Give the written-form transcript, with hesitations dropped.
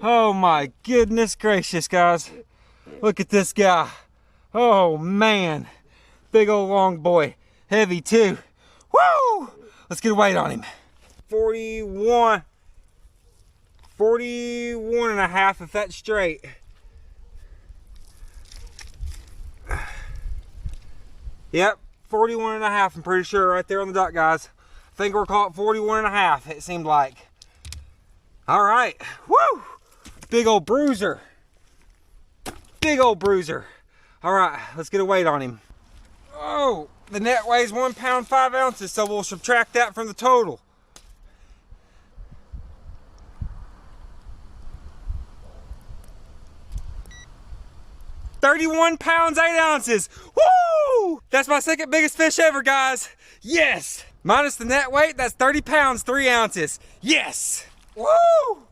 Oh my goodness gracious, guys. Look at this guy. Oh man. Big old long boy. Heavy too. Woo! Let's get a weight on him. 41 and a half if that's straight. Yep, 41 and a half, I'm pretty sure, right there on the dot, guys. I think we're caught 41 and a half, it seemed like. All right, woo! Big old bruiser. Big old bruiser. All right, let's get a weight on him. Oh, the net weighs 1 pound 5 ounces, so we'll subtract that from the total. $31 pounds 8 ounces. Woo! That's my second biggest fish ever, guys. Yes! Minus the net weight, that's 30 pounds 3 ounces. Yes! Woo!